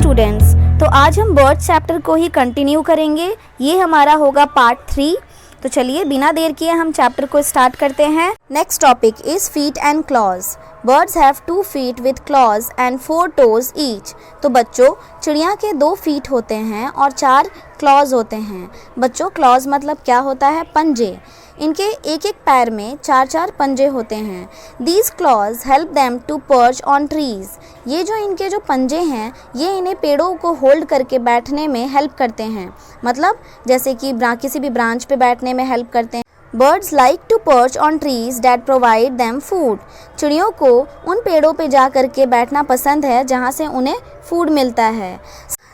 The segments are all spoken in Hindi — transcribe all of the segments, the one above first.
स्टूडेंट्स, तो आज हम बर्ड चैप्टर को ही कंटिन्यू करेंगे। ये हमारा होगा पार्ट 3। तो चलिए बिना देर किए हम चैप्टर को स्टार्ट करते हैं। Next topic is feet and clause. Birds have 2 feet with clause and 4 toes each. तो बच्चों, चिड़िया के 2 feet होते हैं और 4 क्लॉज होते हैं। बच्चों, क्लॉज मतलब क्या होता है? पंजे। इनके एक एक पैर में 4 पंजे होते हैं। These claws help them to perch on trees. ये जो इनके जो पंजे हैं, ये इन्हें पेड़ों को होल्ड करके बैठने में हेल्प करते हैं। मतलब जैसे कि किसी भी ब्रांच पे बैठने में हेल्प करते हैं। Birds like to perch on trees that provide them food. चिड़ियों को उन पेड़ों पे जा कर के बैठना पसंद है जहाँ से उन्हें फूड मिलता है।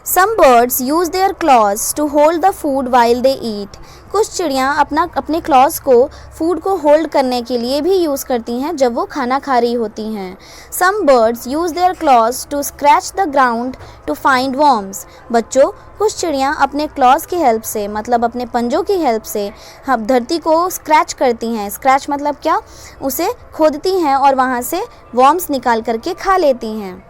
Some birds use their claws to hold the food while they eat. कुछ चिड़ियाँ अपने क्लॉज को फूड को होल्ड करने के लिए भी यूज़ करती हैं जब वो खाना खा रही होती हैं। Some birds use their claws to scratch the ground to find worms. बच्चों, कुछ चिड़ियाँ अपने क्लॉज की हेल्प से, मतलब अपने पंजों की हेल्प से धरती को स्क्रैच करती हैं। स्क्रैच मतलब क्या? उसे खोदती हैं और वहाँ से वर्म्स निकाल करके खा लेती हैं।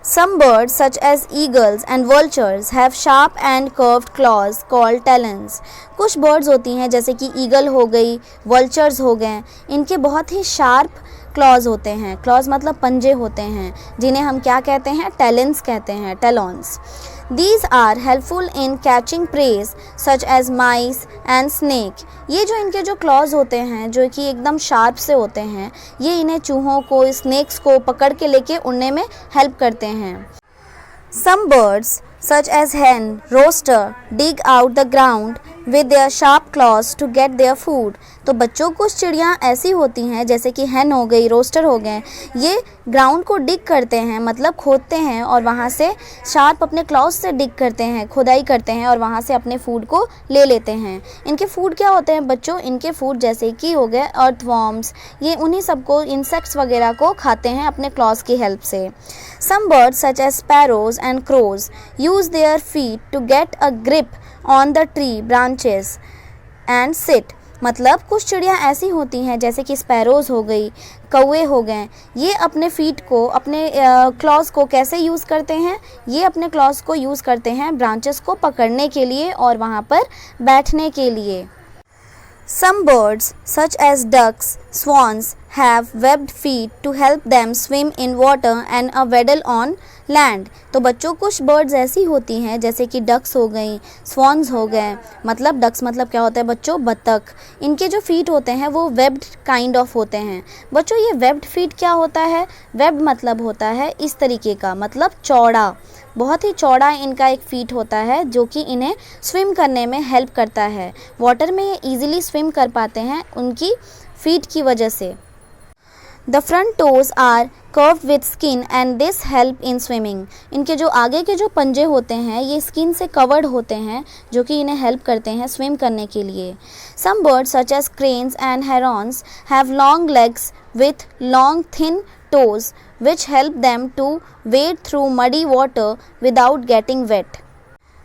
Some birds such as eagles and vultures have sharp and curved claws called talons. कुछ बर्ड्स होती हैं जैसे कि ईगल हो गई, वल्चर्स हो गए, इनके बहुत ही शार्प क्लॉज होते हैं। क्लॉज मतलब पंजे होते हैं, जिन्हें हम क्या कहते हैं? टैलेंस कहते हैं, टैलॉन्स। These are helpful in catching prey such as mice and snake. ये जो इनके जो क्लॉज होते हैं, जो कि एकदम शार्प से होते हैं, ये इन्हें चूहों को, स्नेक्स को पकड़ के लेके उड़ने में हेल्प करते हैं। Some birds such as hen, rooster dig out the ground with their sharp claws to get their food. तो बच्चों, कुछ चिड़ियाँ ऐसी होती हैं जैसे कि hen हो गई, रोस्टर हो गए, ये ग्राउंड को डिग करते हैं, मतलब खोदते हैं और वहाँ से शार्प अपने क्लॉज से डिग करते हैं, खुदाई करते हैं और वहाँ से अपने फूड को ले लेते हैं। इनके फूड क्या होते हैं बच्चों? इनके फूड जैसे कि हो गए अर्थवॉर्म्स, ये उन्हीं सबको, इंसेक्ट्स वगैरह को खाते हैं अपने क्लॉज की हेल्प से। Some birds such as sparrows and crows use their feet to get a grip on the tree branches and sit. मतलब कुछ चिड़ियाँ ऐसी होती हैं जैसे कि स्पैरोज़ हो गई, कौवे हो गए, ये अपने फीट को, अपने क्लॉज को कैसे यूज़ करते हैं? ये अपने क्लॉज को यूज़ करते हैं ब्रांचेस को पकड़ने के लिए और वहाँ पर बैठने के लिए। Some birds such as ducks, swans have webbed feet to help them swim in water and a waddle on land. तो बच्चों, कुछ बर्ड्स ऐसी होती हैं जैसे कि डक्स हो गई, स्वॉन्स हो गए, मतलब डक्स मतलब क्या होता है बच्चों? बत्तख। इनके जो फीट होते हैं वो वेब्ड काइंड ऑफ होते हैं। बच्चों, ये वेब्ड फीट क्या होता है? वेब्ड मतलब होता है इस तरीके का, मतलब चौड़ा, बहुत ही चौड़ा इनका एक फीट होता है जो कि इन्हें स्विम करने में हेल्प करता है। वाटर में ये ईजिली स्विम कर पाते हैं उनकी फीट की वजह से। The front toes are curved with skin and this help in swimming. इनके जो आगे के जो पंजे होते हैं ये स्किन से कवर्ड होते हैं जो कि इन्हें हेल्प करते हैं स्विम करने के लिए। Some birds such as cranes and herons have long legs with long thin toes which help them to wade through muddy water without getting wet.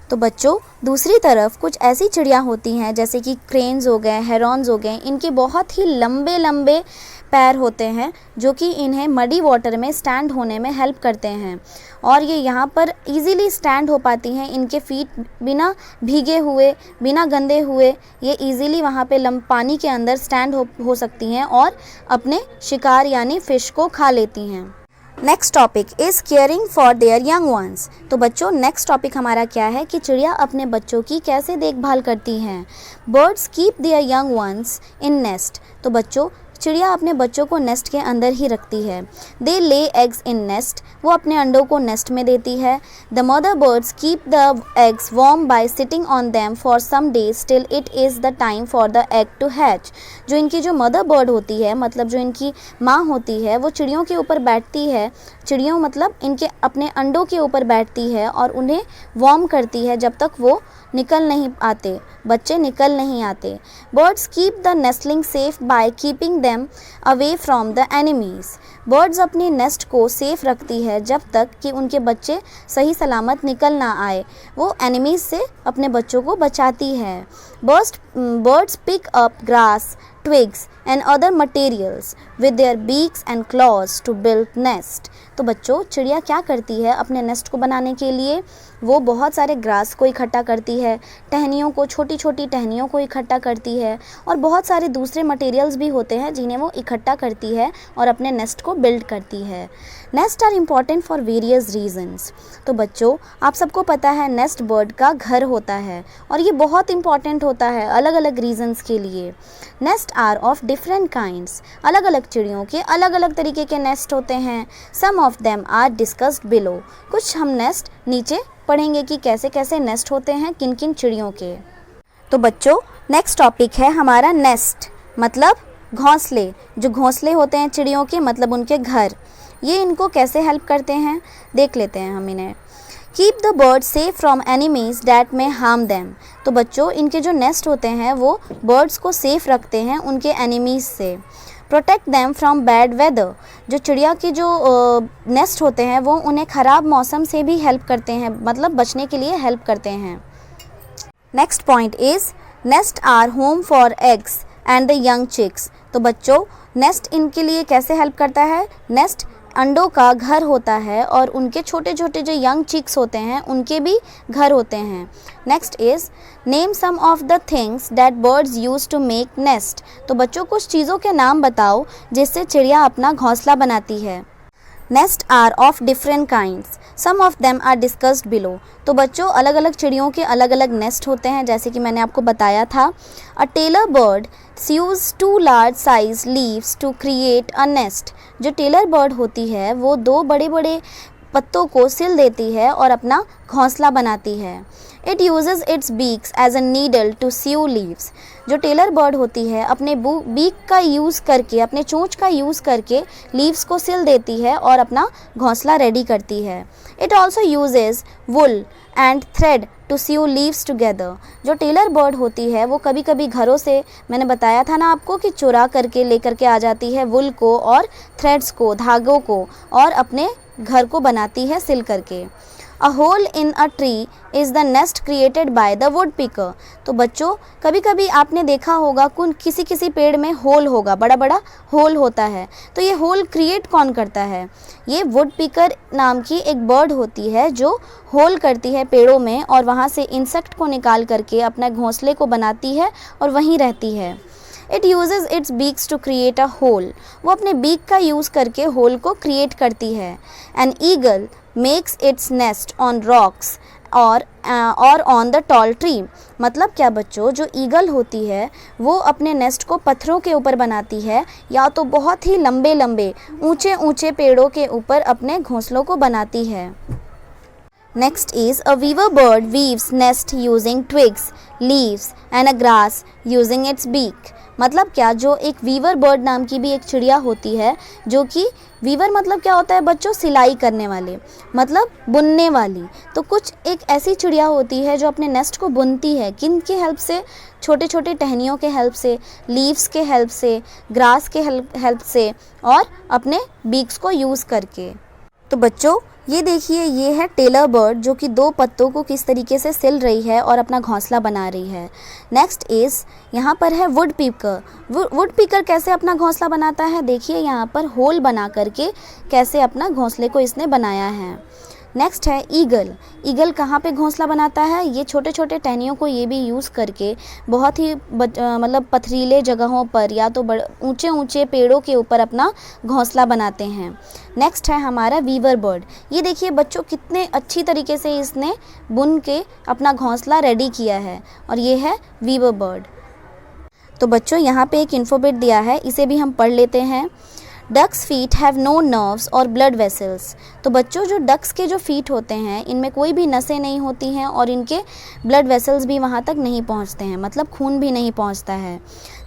तो बच्चों, दूसरी तरफ कुछ ऐसी चिड़िया होती हैं जैसे कि क्रेन्स हो गए, हेरॉन्स हो गए, इनके बहुत ही लंबे लंबे पैर होते हैं जो कि इन्हें मडी वाटर में स्टैंड होने में हेल्प करते हैं और ये यहाँ पर इजीली स्टैंड हो पाती हैं। इनके फीट बिना भीगे हुए, बिना गंदे हुए, ये इजीली वहाँ पे पानी के अंदर स्टैंड हो सकती हैं और अपने शिकार यानी फ़िश को खा लेती हैं। Next topic is caring for their young once. तो बच्चों, नेक्स्ट टॉपिक हमारा क्या है कि चिड़िया अपने बच्चों की कैसे देखभाल करती हैं। Birds keep their young ones in nest. तो बच्चों, चिड़िया अपने बच्चों को नेस्ट के अंदर ही रखती है। दे ले एग्स इन नेस्ट, वो अपने अंडों को नेस्ट में देती है। The mother birds keep the eggs warm by sitting on them for some days till it is the time for the egg to hatch. जो इनकी जो मदर बर्ड होती है, मतलब जो इनकी माँ होती है, वो चिड़ियों के ऊपर बैठती है। चिड़ियों मतलब इनके अपने अंडों के ऊपर बैठती है और उन्हें वार्म करती है जब तक वो निकल नहीं आते, बच्चे निकल नहीं आते। Birds keep the nestling safe by keeping them away from the enemies. Birds अपने नेस्ट को सेफ रखती है जब तक कि उनके बच्चे सही सलामत निकल ना आए, वो एनिमीज़ से अपने बच्चों को बचाती है। Birds pick up grass, twigs and other materials with their beaks and claws to build nest। तो बच्चों चिड़िया क्या करती है अपने नेस्ट को बनाने के लिए? वो बहुत सारे ग्रास को इकट्ठा करती है, टहनियों को, छोटी छोटी टहनियों को इकट्ठा करती है और बहुत सारे दूसरे मटेरियल्स भी होते हैं जिन्हें वो इकट्ठा करती है और अपने नेस्ट को बिल्ड करती है। Nest are important for various reasons. तो बच्चों आप सबको पता है नेस्ट बर्ड का घर होता है और ये बहुत इंपॉर्टेंट होता है अलग अलग रीजन्स के लिए। Nest are of different kinds. अलग अलग चिड़ियों के अलग अलग तरीके के नेस्ट होते हैं। Some of them are discussed below. कुछ हम नेस्ट नीचे पढ़ेंगे कि कैसे कैसे नेस्ट होते हैं किन किन चिड़ियों के। तो बच्चों नेक्स्ट टॉपिक है हमारा नेस्ट, मतलब घोंसले। जो घोंसले होते हैं चिड़ियों के मतलब उनके घर, ये इनको कैसे हेल्प करते हैं देख लेते हैं हम इन्हें। Keep the bird safe from enemies that में हार्म देम। तो बच्चों इनके जो नेस्ट होते हैं वो बर्ड्स को सेफ रखते हैं उनके एनिमीज से। Protect them from bad weather. जो चिड़िया के जो नेस्ट होते हैं वो उन्हें ख़राब मौसम से भी हेल्प करते हैं, मतलब बचने के लिए हेल्प करते हैं। Next point is nest are home for eggs and the young chicks. तो बच्चों नेस्ट इनके लिए कैसे हेल्प करता है? नेस्ट अंडों का घर होता है और उनके छोटे छोटे जो यंग चिक्स होते हैं उनके भी घर होते हैं। Next is name some of the things that birds use to make nest. तो बच्चों कुछ चीज़ों के नाम बताओ जिससे चिड़िया अपना घोंसला बनाती है। Nest are of different kinds, some of them are discussed below. तो बच्चों अलग अलग चिड़ियों के अलग अलग नेस्ट होते हैं जैसे कि मैंने आपको बताया था। A tailor bird sieves 2 large size leaves to create a nest। जो टेलर बर्ड होती है वो 2 बड़े बड़े पत्तों को सिल देती है और अपना घोंसला बनाती है। It uses its beaks as a needle to sew leaves. जो टेलर बर्ड होती है अपने बीक का यूज़ करके, अपने चोंच का यूज़ करके लीव्स को सिल देती है और अपना घोंसला रेडी करती है। It also uses wool and thread to sew leaves together. जो टेलर बर्ड होती है वो कभी कभी घरों से, मैंने बताया था ना आपको कि चुरा करके लेकर के आ जाती है वुल को और थ्रेड्स को, धागों को, और अपने घर को बनाती है सिल करके। A hole in a tree is the nest created by the woodpecker. तो बच्चों कभी कभी आपने देखा होगा किसी किसी पेड़ में होल होगा, बड़ा बड़ा होल होता है। तो ये होल क्रिएट कौन करता है? ये वुड पिकर नाम की एक बर्ड होती है जो होल करती है पेड़ों में और वहाँ से इंसेक्ट को निकाल करके अपने घोंसले को बनाती है और वहीं रहती है। It uses its beaks to create a hole. वो अपने बीक का यूज़ करके होल को क्रिएट करती है। An eagle makes its nest on rocks और ऑन द टॉल ट्री। मतलब क्या बच्चों, जो ईगल होती है वो अपने नेस्ट को पत्थरों के ऊपर बनाती है या तो बहुत ही लंबे लंबे ऊंचे ऊंचे पेड़ों के ऊपर अपने घोंसलों को बनाती है। Next is a weaver bird weaves nest using twigs, leaves and a grass using its beak. मतलब क्या, जो एक वीवर बर्ड नाम की भी एक चिड़िया होती है, जो कि वीवर मतलब क्या होता है बच्चों? सिलाई करने वाले, मतलब बुनने वाली। तो कुछ एक ऐसी चिड़िया होती है जो अपने नेस्ट को बुनती है। किन के हेल्प से? छोटे छोटे टहनियों के हेल्प से, लीव्स के हेल्प से, ग्रास के हेल्प से और अपने बीक्स को यूज़ करके। तो बच्चों ये देखिए, ये है टेलर बर्ड जो कि 2 पत्तों को किस तरीके से सिल रही है और अपना घोंसला बना रही है। नेक्स्ट इज़ यहाँ पर है वुड पिकर। वुड पिकर कैसे अपना घोंसला बनाता है? देखिए यहाँ पर होल बना करके कैसे अपना घोंसले को इसने बनाया है। नेक्स्ट है ईगल। ईगल कहाँ पे घोंसला बनाता है? ये छोटे छोटे टहनियों को ये भी यूज़ करके बहुत ही मतलब पथरीले जगहों पर या तो ऊंचे ऊंचे पेड़ों के ऊपर अपना घोंसला बनाते हैं। नेक्स्ट है हमारा वीवर बर्ड। ये देखिए बच्चों कितने अच्छी तरीके से इसने बुन के अपना घोंसला रेडी किया है और ये है वीवर बर्ड। तो बच्चों यहाँ पे एक इन्फोबिट दिया है, इसे भी हम पढ़ लेते हैं। Ducks feet have no nerves और ब्लड वेसल्स। तो बच्चों जो डक्स के जो फीट होते हैं इनमें कोई भी नसें नहीं होती हैं और इनके ब्लड वेसल्स भी वहाँ तक नहीं पहुँचते हैं, मतलब खून भी नहीं पहुँचता है।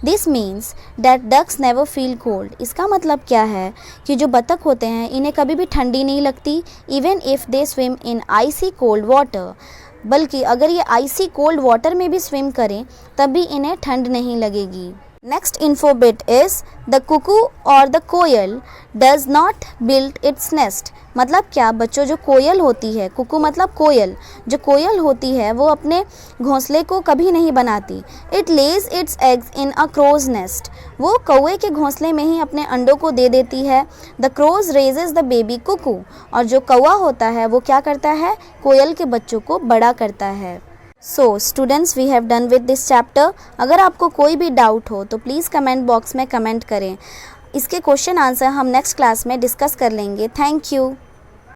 This means that ducks never feel cold. इसका मतलब क्या है कि जो बतख होते हैं इन्हें कभी भी ठंडी नहीं लगती, even if they swim in icy cold water. बल्कि अगर ये आइसी कोल्ड वाटर में भी स्विम करें तब भी इन्हें ठंड नहीं लगेगी। Next info bit is the cuckoo or the coil does not build its nest। मतलब क्या बच्चों, जो कोयल होती है, कुकू मतलब कोयल, जो कोयल होती है वो अपने घोंसले को कभी नहीं बनाती। It lays its eggs in a crow's nest। वो कौवे के घोंसले में ही अपने अंडों को दे देती है। The crows raises the baby cuckoo। और जो कौवा होता है वो क्या करता है, कोयल के बच्चों को बड़ा करता है। So students, we have done with this chapter. अगर आपको कोई भी डाउट हो तो प्लीज़ कमेंट बॉक्स में कमेंट करें। इसके क्वेश्चन आंसर हम नेक्स्ट क्लास में डिस्कस कर लेंगे। Thank you.